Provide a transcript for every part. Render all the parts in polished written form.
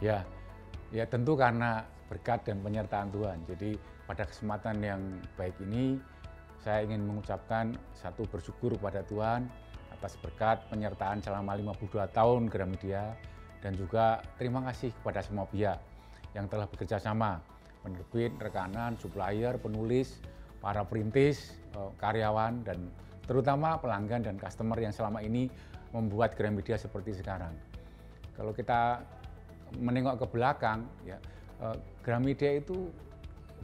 Ya, ya tentu karena berkat dan penyertaan Tuhan. Jadi pada kesempatan yang baik ini saya ingin mengucapkan satu bersyukur pada Tuhan atas berkat penyertaan selama 52 tahun Gramedia dan juga terima kasih kepada semua pihak yang telah bekerja sama, penerbit, rekanan, supplier, penulis, para perintis, karyawan dan terutama pelanggan dan customer yang selama ini membuat Gramedia seperti sekarang. Kalau kita menengok ke belakang, ya, Gramedia itu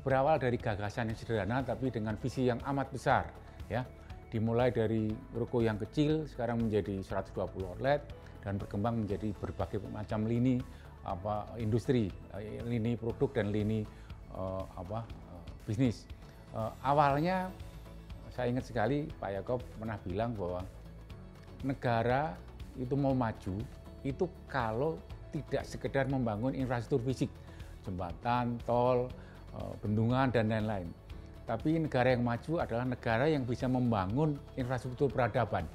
berawal dari gagasan yang sederhana tapi dengan visi yang amat besar, ya. Dimulai dari ruko yang kecil sekarang menjadi 120 outlet dan berkembang menjadi berbagai macam lini industri, lini produk dan lini bisnis. Awalnya saya ingat sekali Pak Yakob pernah bilang bahwa negara itu mau maju itu kalau tidak sekedar membangun infrastruktur fisik, jembatan, tol, bendungan dan lain-lain. Tapi negara yang maju adalah negara yang bisa membangun infrastruktur peradaban.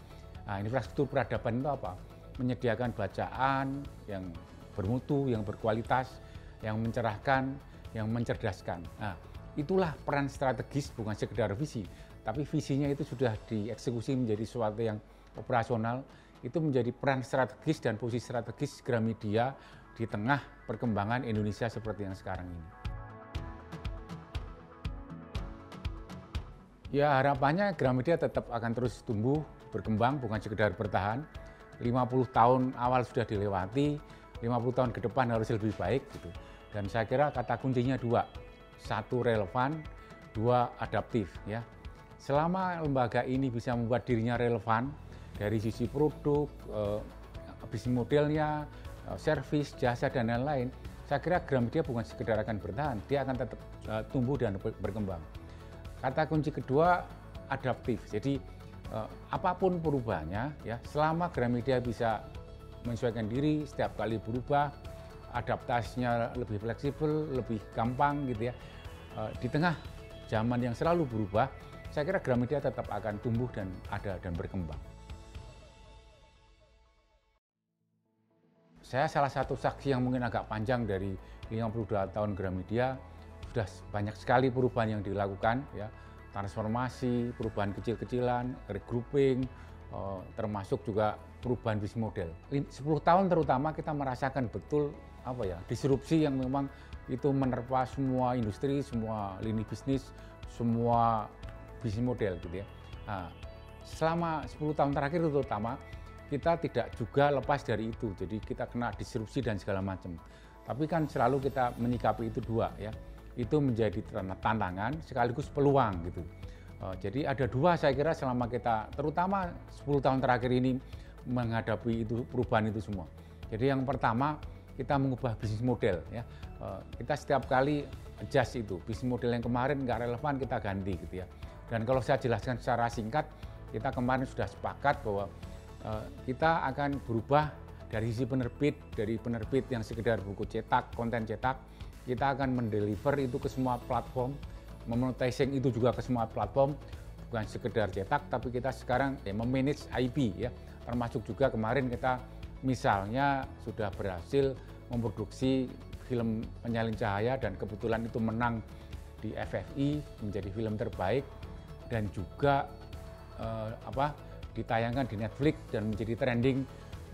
Nah, infrastruktur peradaban itu apa? Menyediakan bacaan yang bermutu, yang berkualitas, yang mencerahkan, yang mencerdaskan. Nah, itulah peran strategis bukan sekedar visi, tapi visinya itu sudah dieksekusi menjadi sesuatu yang operasional. Itu menjadi peran strategis dan posisi strategis Gramedia di tengah perkembangan Indonesia seperti yang sekarang ini. Ya harapannya Gramedia tetap akan terus tumbuh, berkembang, bukan sekedar bertahan. 50 tahun awal sudah dilewati, 50 tahun ke depan harus lebih baik gitu. Dan saya kira kata kuncinya dua, satu relevan, dua adaptif ya. Selama lembaga ini bisa membuat dirinya relevan dari sisi produk, bisnis modelnya, servis, jasa dan lain-lain, saya kira Gramedia bukan sekedar akan bertahan, dia akan tetap tumbuh dan berkembang. Kata kunci kedua adaptif. Jadi apapun perubahannya ya, selama Gramedia bisa menyesuaikan diri setiap kali berubah, adaptasinya lebih fleksibel, lebih gampang gitu ya. Di tengah zaman yang selalu berubah, saya kira Gramedia tetap akan tumbuh dan ada dan berkembang. Saya salah satu saksi yang mungkin agak panjang dari 52 tahun Gramedia. Sudah banyak sekali perubahan yang dilakukan, ya, transformasi, perubahan kecil-kecilan, regrouping, termasuk juga perubahan bisnis model. 10 tahun terutama kita merasakan betul disrupsi yang memang itu menerpa semua industri, semua lini bisnis, semua bisnis model gitu ya. Nah, selama 10 tahun terakhir terutama kita tidak juga lepas dari itu, jadi kita kena disrupsi dan segala macam. Tapi kan selalu kita menyikapi itu dua ya. Itu menjadi tantangan sekaligus peluang gitu. Jadi ada dua saya kira selama kita terutama 10 tahun terakhir ini menghadapi itu perubahan itu semua. Jadi yang pertama kita mengubah bisnis model ya. Kita setiap kali adjust itu bisnis model yang kemarin nggak relevan kita ganti gitu ya. Dan kalau saya jelaskan secara singkat, kita kemarin sudah sepakat bahwa kita akan berubah dari sisi penerbit, dari penerbit yang sekedar buku cetak, konten cetak, kita akan mendeliver itu ke semua platform, memonetizing itu juga ke semua platform, bukan sekedar cetak, tapi kita sekarang memanage IP ya, termasuk juga kemarin kita misalnya sudah berhasil memproduksi film Penyalin Cahaya dan kebetulan itu menang di FFI menjadi film terbaik dan juga ditayangkan di Netflix dan menjadi trending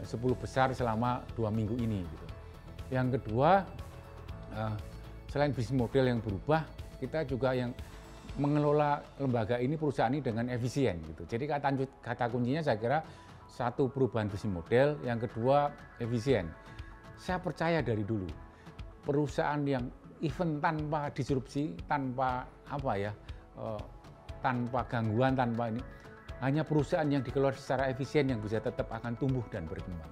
10 besar selama 2 minggu ini. Gitu. Yang kedua, selain bisnis model yang berubah, kita juga yang mengelola lembaga ini, perusahaan ini dengan efisien gitu. Jadi kata kuncinya saya kira satu perubahan bisnis model, yang kedua efisien. Saya percaya dari dulu perusahaan yang even tanpa disrupsi, tanpa tanpa gangguan, tanpa ini, hanya perusahaan yang dikelola secara efisien yang bisa tetap akan tumbuh dan berkembang.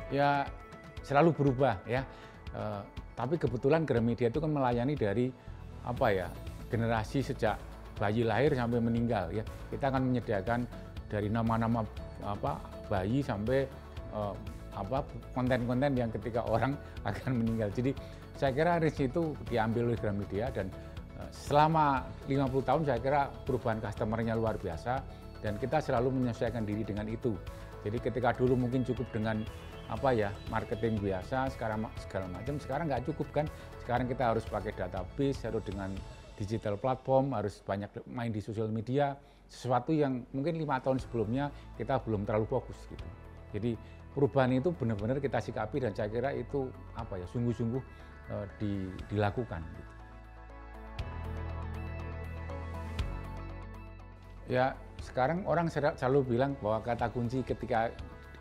Ya selalu berubah ya, tapi kebetulan Gramedia itu kan melayani dari generasi sejak bayi lahir sampai meninggal ya. Kita akan menyediakan dari nama-nama bayi sampai konten-konten yang ketika orang akan meninggal. Jadi saya kira risk itu diambil oleh Gramedia dan selama 50 tahun saya kira perubahan customer-nya luar biasa dan kita selalu menyesuaikan diri dengan itu. Jadi ketika dulu mungkin cukup dengan marketing biasa, sekarang segala macam, sekarang nggak cukup kan. Sekarang kita harus pakai database, harus dengan digital platform, harus banyak main di sosial media, sesuatu yang mungkin 5 tahun sebelumnya kita belum terlalu fokus gitu. Jadi perubahan itu benar-benar kita sikapi dan saya kira itu sungguh-sungguh dilakukan gitu. Ya, sekarang orang selalu bilang bahwa kata kunci ketika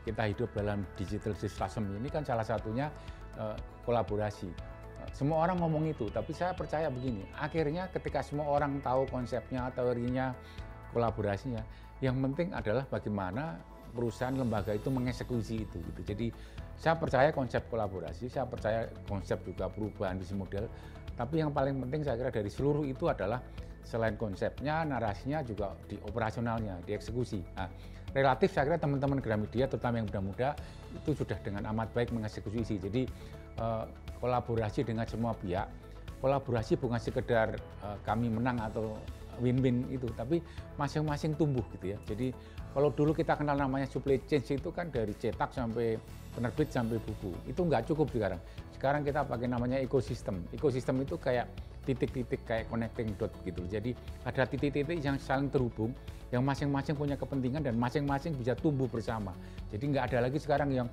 kita hidup dalam digital system ini kan salah satunya kolaborasi. Semua orang ngomong itu, tapi saya percaya begini, akhirnya ketika semua orang tahu konsepnya, teorinya, kolaborasinya, yang penting adalah bagaimana perusahaan lembaga itu mengeksekusi itu gitu. Jadi saya percaya konsep kolaborasi, saya percaya konsep juga perubahan bisnis model, tapi yang paling penting saya kira dari seluruh itu adalah selain konsepnya, narasinya juga di operasionalnya, di eksekusi. Nah, relatif saya kira teman-teman Gramedia, terutama yang muda-muda, itu sudah dengan amat baik mengeksekusi. Jadi kolaborasi dengan semua pihak, kolaborasi bukan sekedar kami menang atau win-win itu, tapi masing-masing tumbuh gitu ya. Jadi kalau dulu kita kenal namanya supply chain itu kan dari cetak sampai penerbit sampai buku, itu nggak cukup sekarang. Sekarang kita pakai namanya ekosistem. Ekosistem itu kayak titik-titik kayak connecting dot gitu. Jadi ada titik-titik yang saling terhubung, yang masing-masing punya kepentingan dan masing-masing bisa tumbuh bersama. Jadi nggak ada lagi sekarang yang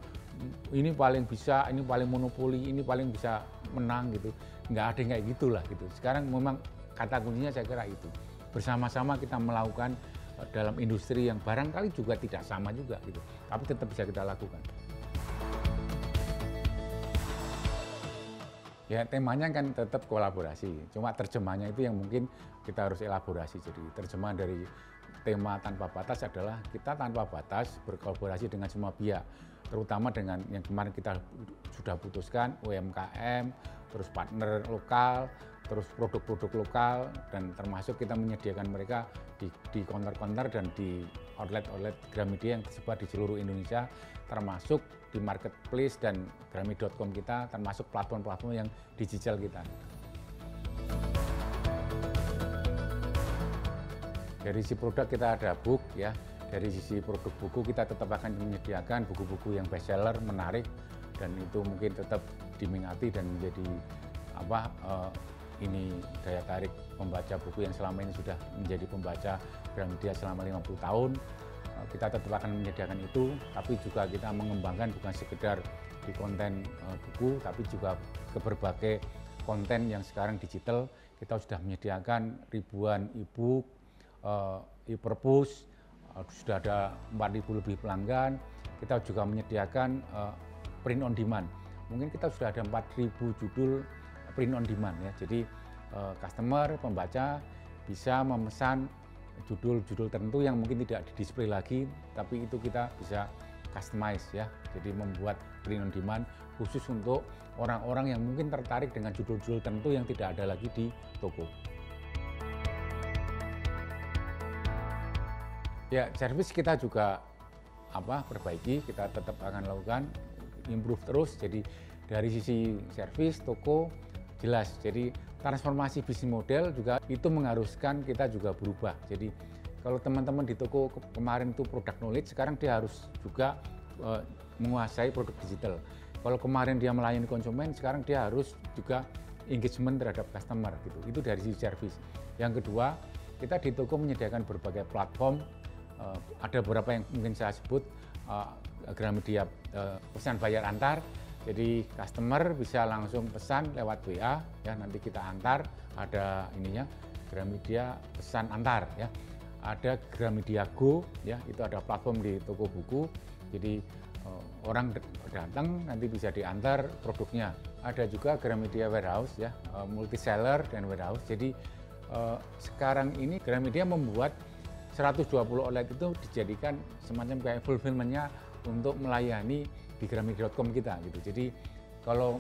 ini paling bisa, ini paling monopoli, ini paling bisa menang gitu. Nggak ada yang kayak gitulah gitu. Sekarang memang kata kuncinya saya kira itu. Bersama-sama kita melakukan dalam industri yang barangkali juga tidak sama juga gitu. Tapi tetap bisa kita lakukan. Ya temanya kan tetap kolaborasi, cuma terjemahnya itu yang mungkin kita harus elaborasi. Jadi terjemahan dari tema tanpa batas adalah kita tanpa batas berkolaborasi dengan semua pihak, terutama dengan yang kemarin kita sudah putuskan UMKM, terus partner lokal, terus produk-produk lokal, dan termasuk kita menyediakan mereka di counter-counter dan di outlet-outlet Gramedia yang tersebar di seluruh Indonesia, termasuk di marketplace dan Gramedia.com kita, termasuk platform-platform yang digital kita. Dari sisi produk kita ada book ya, dari sisi produk buku kita tetap akan menyediakan buku-buku yang bestseller, menarik, dan itu mungkin tetap diminati dan menjadi ini daya tarik pembaca buku yang selama ini sudah menjadi pembaca Gramedia selama 50 tahun. Kita tetap akan menyediakan itu, tapi juga kita mengembangkan bukan sekedar di konten buku, tapi juga ke berbagai konten yang sekarang digital. Kita sudah menyediakan ribuan e-book, e-purpose, sudah ada 4.000 lebih pelanggan. Kita juga menyediakan print on demand. Mungkin kita sudah ada 4.000 judul print on demand ya. Jadi customer, pembaca bisa memesan judul-judul tertentu yang mungkin tidak di-display lagi, tapi itu kita bisa customize ya. Jadi membuat print on demand khusus untuk orang-orang yang mungkin tertarik dengan judul-judul tertentu yang tidak ada lagi di toko. Ya, service kita juga perbaiki, kita tetap akan lakukan improve terus. Jadi dari sisi service toko jelas. Jadi transformasi bisnis model juga itu mengharuskan kita juga berubah. Jadi kalau teman-teman di toko kemarin itu product knowledge, sekarang dia harus juga menguasai produk digital. Kalau kemarin dia melayani konsumen, sekarang dia harus juga engagement terhadap customer gitu. Itu dari sisi service. Yang kedua, kita di toko menyediakan berbagai platform. Ada beberapa yang mungkin saya sebut Gramedia pesan bayar antar. Jadi customer bisa langsung pesan lewat WA ya, nanti kita antar. Ada ininya Gramedia pesan antar ya. Ada Gramedia Go ya, itu ada platform di toko buku. Jadi orang datang nanti bisa diantar produknya. Ada juga Gramedia Warehouse ya, multi seller dan warehouse. Jadi sekarang ini Gramedia membuat 120 outlet itu dijadikan semacam kayak fulfillment-nya untuk melayani di Gramedia.com kita gitu. Jadi kalau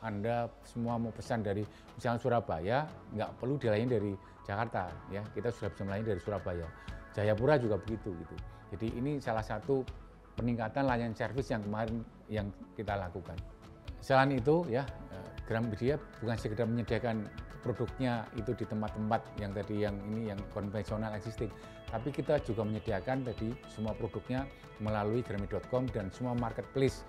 Anda semua mau pesan dari misalnya Surabaya, nggak perlu dilayani dari Jakarta ya, kita sudah bisa melayani dari Surabaya. Jayapura juga begitu gitu. Jadi ini salah satu peningkatan layanan servis yang kemarin yang kita lakukan. Selain itu ya, Gramedia bukan sekedar menyediakan produknya itu di tempat-tempat yang tadi yang konvensional existing, tapi kita juga menyediakan tadi semua produknya melalui Gramedia.com dan semua marketplace,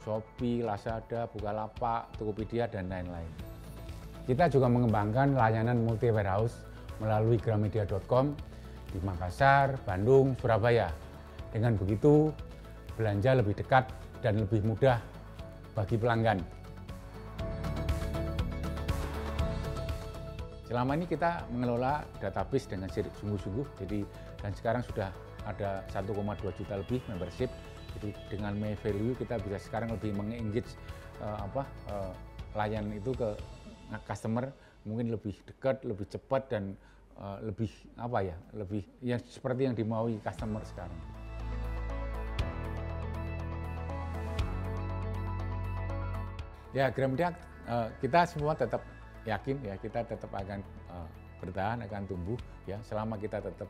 Shopee, Lazada, Bukalapak, Tokopedia dan lain-lain. Kita juga mengembangkan layanan multi warehouse melalui Gramedia.com di Makassar, Bandung, Surabaya. Dengan begitu belanja lebih dekat dan lebih mudah bagi pelanggan. Selama ini kita mengelola database dengan sungguh-sungguh, jadi dan sekarang sudah ada 1,2 juta lebih membership. Jadi dengan My Value kita bisa sekarang lebih mengengage layanan itu ke customer mungkin lebih dekat, lebih cepat dan lebih lebih yang seperti yang dimaui customer sekarang. Ya, Gramedia kita semua tetap yakin ya kita tetap akan bertahan, akan tumbuh ya selama kita tetap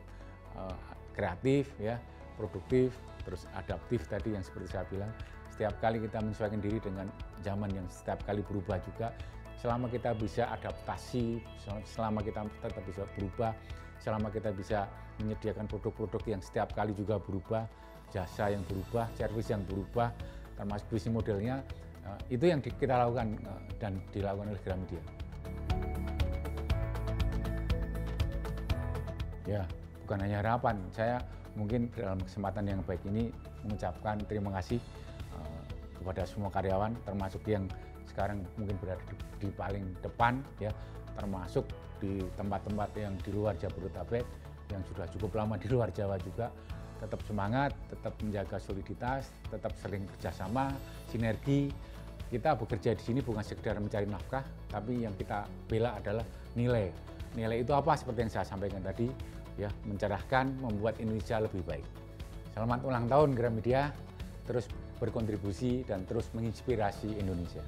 kreatif ya, produktif, terus adaptif tadi yang seperti saya bilang. Setiap kali kita menyesuaikan diri dengan zaman yang setiap kali berubah juga. Selama kita bisa adaptasi, selama kita tetap bisa berubah, selama kita bisa menyediakan produk-produk yang setiap kali juga berubah, jasa yang berubah, servis yang berubah, termasuk bisnis modelnya, itu yang kita lakukan dan dilakukan oleh Gramedia. Ya, bukan hanya harapan, saya mungkin dalam kesempatan yang baik ini mengucapkan terima kasih kepada semua karyawan, termasuk yang sekarang mungkin berada di paling depan, ya, termasuk di tempat-tempat yang di luar Jabodetabek, yang sudah cukup lama di luar Jawa juga. Tetap semangat, tetap menjaga soliditas, tetap sering kerjasama, sinergi. Kita bekerja di sini bukan sekedar mencari nafkah, tapi yang kita bela adalah nilai. Nilai itu apa? Seperti yang saya sampaikan tadi, ya, mencerahkan, membuat Indonesia lebih baik. Selamat ulang tahun Gramedia, terus berkontribusi dan terus menginspirasi Indonesia.